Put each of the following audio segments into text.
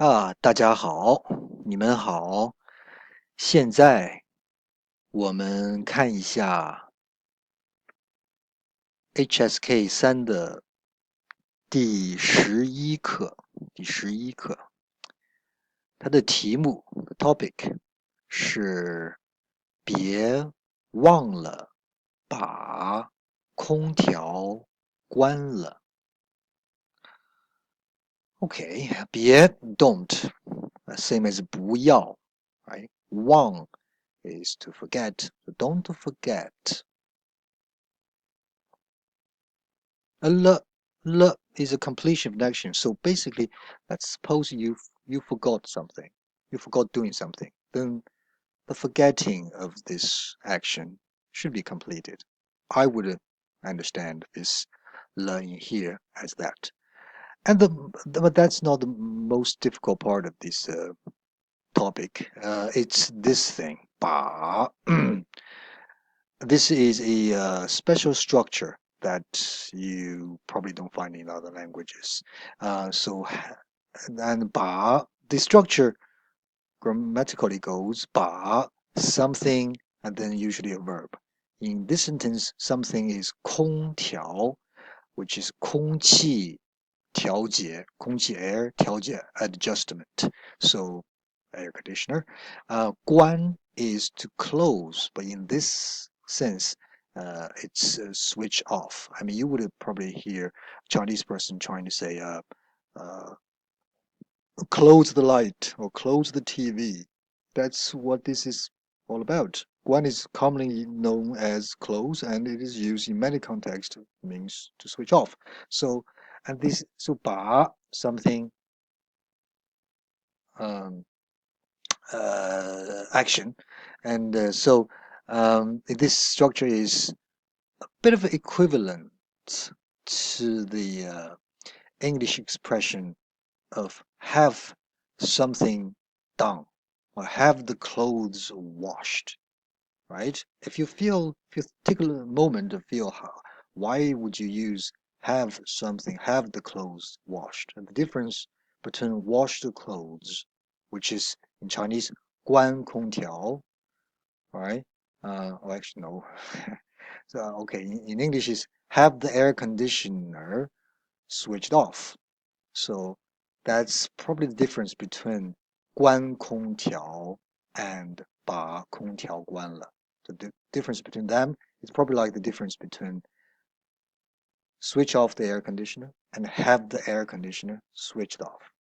大家好，你們好。現在我們看一下 HSK 3的第11課。它的題目 topic 是別忘了把空調關了。Okay, 別 don't, same as 不要 right? 忘 is to forget, so don't forget. L is a completion of action, so basically, let's suppose you forgot something, you forgot doing something, then the forgetting of this action should be completed. I would understand this L in here as that. And but that's not the most difficult part of this topic. It's this thing, 把. This is a special structure that you probably don't find in other languages. And 把, the structure grammatically goes 把 something and then usually a verb. In this sentence, something is 空調, which is 空氣調節, 空氣 air 調節 adjustment. So air conditioner. 關 is to close, but in this sense, it's switch off. I mean, you would probably hear a Chinese person trying to say, close the light or close the TV. That's what this is all about. Guan is commonly known as close, and it is used in many contexts, means to switch off. So, so 把 something action, and this structure is a bit of equivalent to the English expression of have something done or have the clothes washed, right? If you take a moment to feel why would you use have something, have the clothes washed? And the difference between wash the clothes, which is in Chinese 关空調, right? Or actually no. So okay, in English is have the air conditioner switched off. So that's probably the difference between 关空調 and 把空調關了. The difference between them is probably like the difference between switch off the air conditioner and have the air conditioner switched off.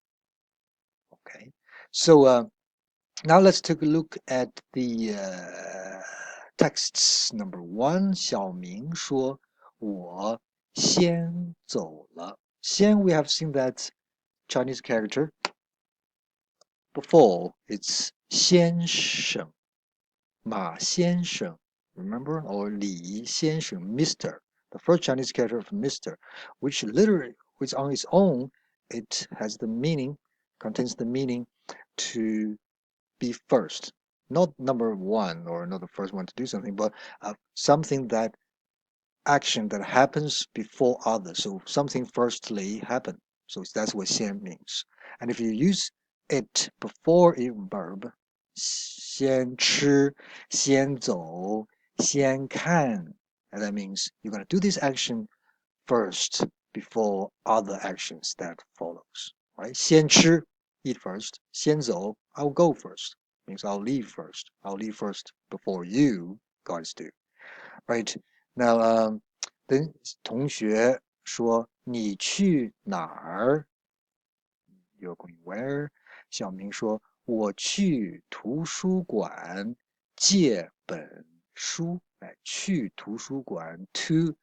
Okay, so now let's take a look at the texts. Number 1, 小明說我先走了. 先 we have seen that Chinese character before. It's 先生, 馬先生, remember? Or 李先生, Mr. The first Chinese character of Mr., which literally, which on its own, it has the meaning, contains the meaning to be first. Not number 1 or not the first one to do something, but something that action that happens before others. So something firstly happened. So that's what 先 means. And if you use it before a verb, 先吃, 先走, 先看, and that means you're going to do this action first before other actions that follows, right? 先吃, eat first. 先走, I'll go first. Means I'll leave first. I'll leave first before you guys do, right? Now, then 同學說你去哪兒? You're going where? 小明說我去圖書館借本書.去圖書館 to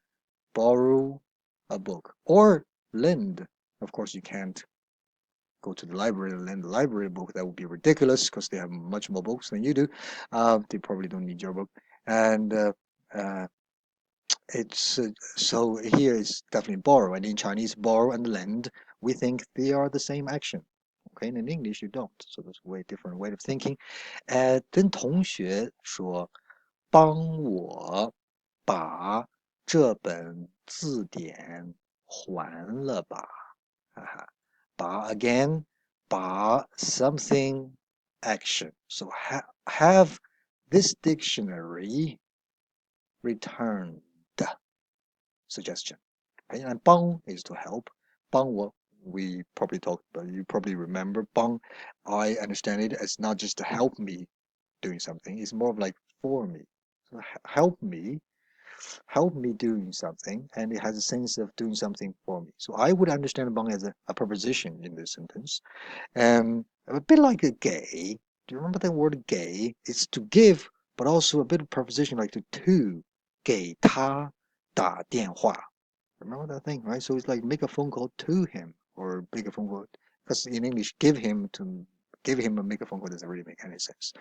borrow a book or lend. Of course, you can't go to the library and lend the library book. That would be ridiculous because they have much more books than you do. They probably don't need your book. And it's so here is definitely borrow. And in Chinese, borrow and lend, we think they are the same action. Okay, and in English, you don't. So there's a way different way of thinking. 跟同學說帮我把这本字典还了吧。把 again 把 something action. So have this dictionary returned suggestion. Okay, and 帮 is to help. 帮我 we probably talked, but you probably remember 帮. I understand it as not just to help me doing something. It's more of like for me. So help me doing something, and it has a sense of doing something for me. So I would understand 帮 as a preposition in this sentence. A bit like a gay. Do you remember that word gay? It's to give, but also a bit of preposition like to 给他打電話. Remember that thing, right? So it's like make a phone call to him or make a phone call. Because in English, give him and make a phone call doesn't really make any sense.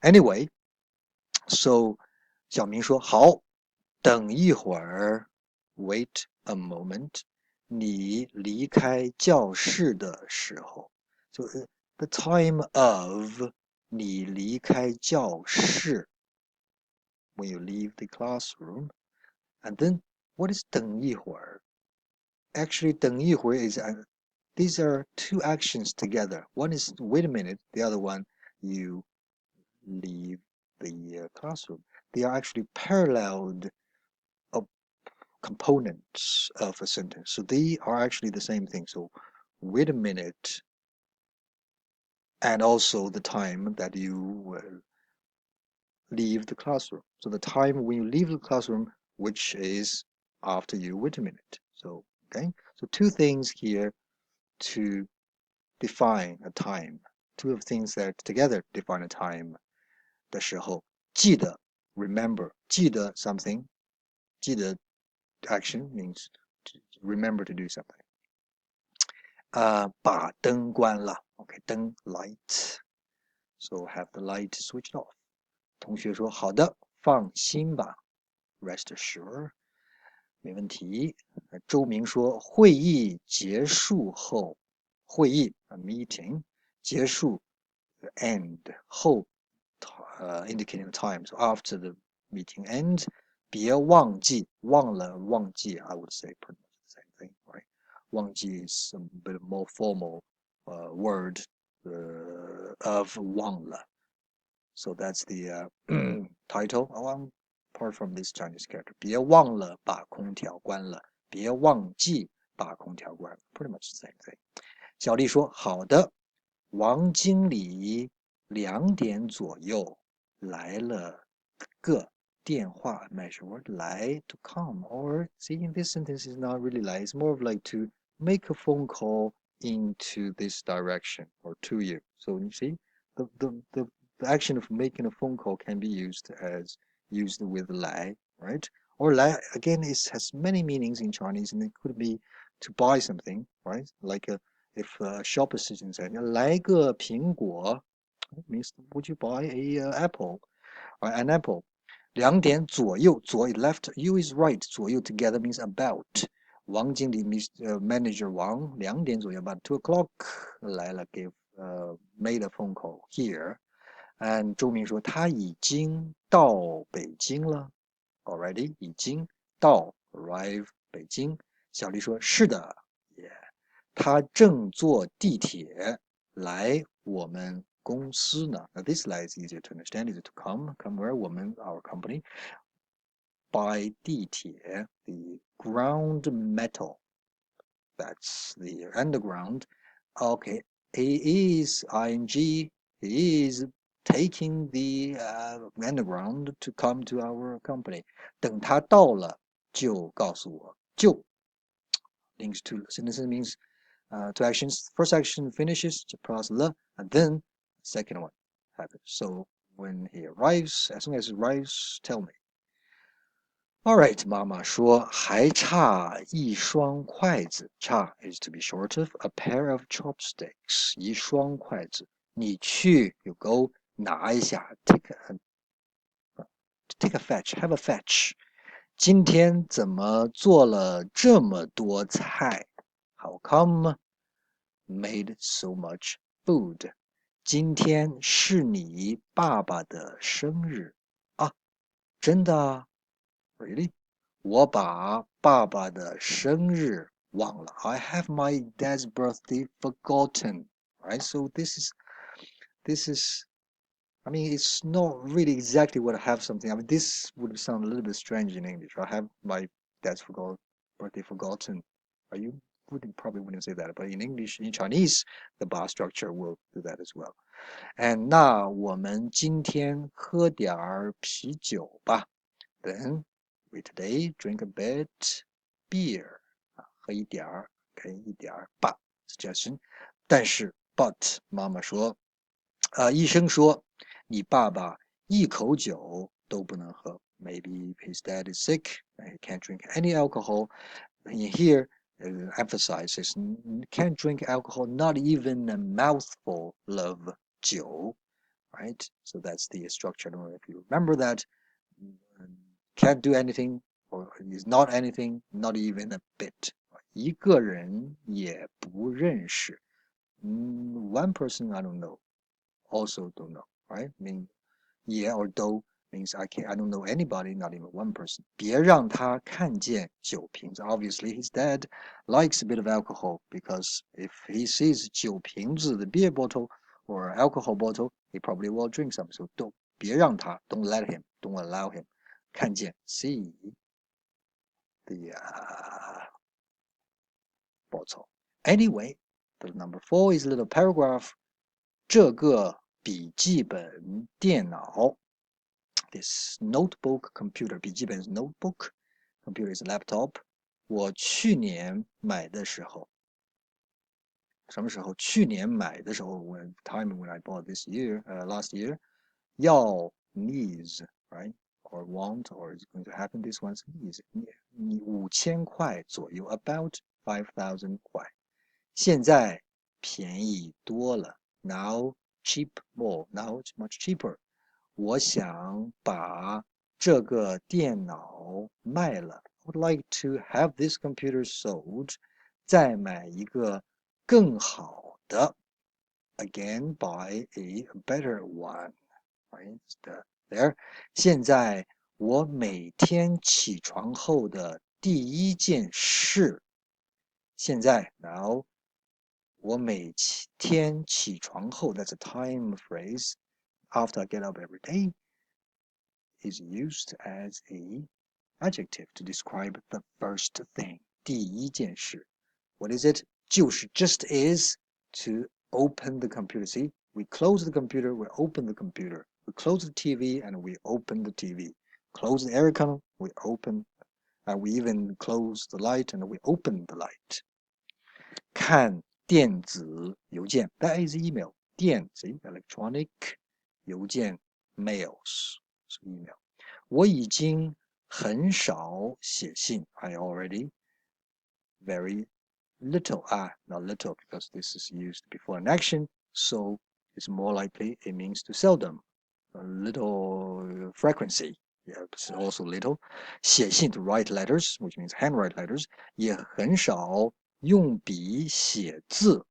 Anyway, so 小明说好，等一会儿 ，wait a moment，你离开教室的时候，so the time of 你離開教室 when you leave the classroom, and then what is 等一會兒? Actually, 等一會兒 is these are two actions together. One is wait a minute, the other one you leave the classroom. They are actually paralleled components of a sentence. So they are actually the same thing. So wait a minute, and also the time that you will leave the classroom. So the time when you leave the classroom, which is after you wait a minute. So, okay. So two things here to define a time. Two of things that together define a time. 的时候，记得 remember 记得 something 记得 action means to remember to do something. 把燈關了 okay 燈 light so have the light switched off. 同學說好的放心吧 rest assured 沒問題。周明說會議結束後會議 a meeting 結束 end 後indicating the time. So after the meeting ends, 別忘記忘了忘記 I would say pretty much the same thing, right? 忘記 is a bit more formal word of 忘了. So that's the title. Apart from this Chinese character, 別忘了把空調關了別忘記把空調關了 pretty much the same thing. 小麗說好的王經理2點左右來了個電話 measure word 來 to come or see in this sentence is not really 來 it's more of like to make a phone call into this direction or to you. So you see the action of making a phone call can be used with 来 right? Or 来 again has many meanings in Chinese and it could be to buy something, right? Like if a shop assistant said 來個蘋果 it means would you buy a apple or an apple 2點左右左 left you is right 左右 together means about 王經理 means manager 王2點左右 about 2 o'clock 來了 made a phone call here and 周明說他已經到北京了 already 已經到 arrive 北京小麗說是的 yeah 他正坐地鐵來我們公司呢 now this line is easier to understand is to come where 我們 our company by 地鐵 the ground metal that's the underground okay he is ing he is taking the underground to come to our company 等他到了就告訴我就 links to sentences means two actions. First action finishes plus le, and then second one happens. So when he arrives, as soon as he arrives, tell me. All right, 媽媽說還差一雙筷子。差 is to be short of a pair of chopsticks. 一雙筷子，你去 you go 拿一下 take a fetch, have a fetch. 今天怎麼做了這麼多菜？How come made so much food? 今天是你爸爸的生日啊？真的啊？Really? 我把爸爸的生日忘了。I have my dad's birthday forgotten. Right? So this is I mean, it's not really exactly what I have something. I mean, this would sound a little bit strange in English. I have my dad's birthday forgotten. You probably wouldn't say that, but in English, in Chinese, the bar structure will do that as well. And 那我们今天喝点儿啤酒吧。Then we today drink a bit beer. 喝一点儿，给一点儿吧 suggestion。但是 but 妈妈说。医生说你爸爸一口酒都不能喝。Maybe his dad is sick and he can't drink any alcohol. And here emphasizes can't drink alcohol, not even a mouthful of 酒, right? So that's the structure. I don't know if you remember that. Can't do anything or is not anything, not even a bit. 一个人也不认识。One person I don't know. Also don't know, right? I mean, yeah or do means I don't know anybody, not even one person. 别让他看见酒瓶子. Obviously, his dad likes a bit of alcohol because if he sees 酒瓶子, the beer bottle or alcohol bottle, he probably will drink some. So 别让他, don't let him, don't allow him. 看见, see the bottle. Anyway, the number 4 is a little paragraph. 这个笔记本电脑 this notebook computer 笔记本 is notebook computer is laptop 我去年买的时候什么时候去年買的时候 when time when I bought this year last year 要 needs right or want or is going to happen this one's needs 你5000塊左右 about 5000塊現在便宜多了 now cheap more now it's much cheaper 我想把这个電腦賣了 I would like to have this computer sold 再買一個更好的 again buy a better one right there 現在我每天起床後的第一件事現在 now 我每天起床後 that's a time phrase after I get up every day is used as a adjective to describe the first thing 第一件事 what is it 就是 just is to open the computer see we close the computer we open the computer we close the TV and we open the TV close the aircon we open we even close the light and we open the light 看電子郵件 that is email 電子 electronic 郵件 mails email 我已經很少寫信 I already very little not little because this is used before an action so it's more likely it means to seldom a little frequency yeah it's also little 寫信 to write letters which means handwrite letters 也很少用筆寫字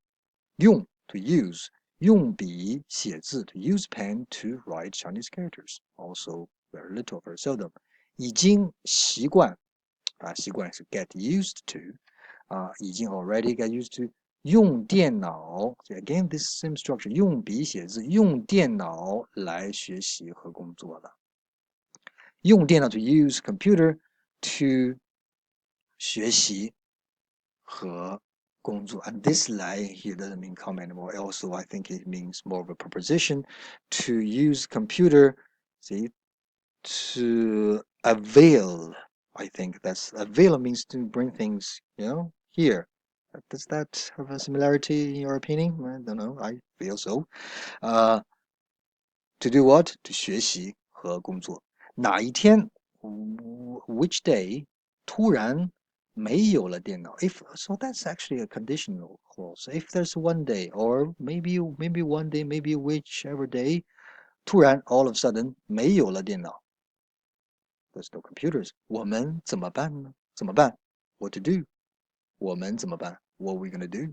用 to use 用筆寫字 to use pen to write Chinese characters also very little very seldom 已經習慣習慣是 get used to 已經 already get used to 用電腦 so again this same structure 用筆寫字用電腦來學習和工作了用電腦 to use computer to 學習和工作 and this 來 here doesn't mean comment anymore also I think it means more of a preposition to use computer see to avail I think that's avail means to bring things here does that have a similarity in your opinion I don't know I feel so to do what to 学習和工作哪一天 which day 突然沒有了電腦 if so that's actually a conditional clause if there's one day or maybe one day maybe whichever day 突然 all of a sudden 沒有了電腦 there's no computers 我們怎麼辦呢怎麼辦 what to do 我們怎麼辦 what are we gonna do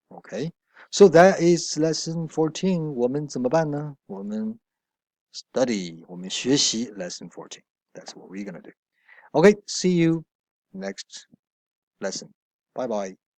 okay so that is lesson 14我們怎麼辦呢我們 study 我們學習 lesson 14 that's what we're gonna do okay see you next lesson 拜拜。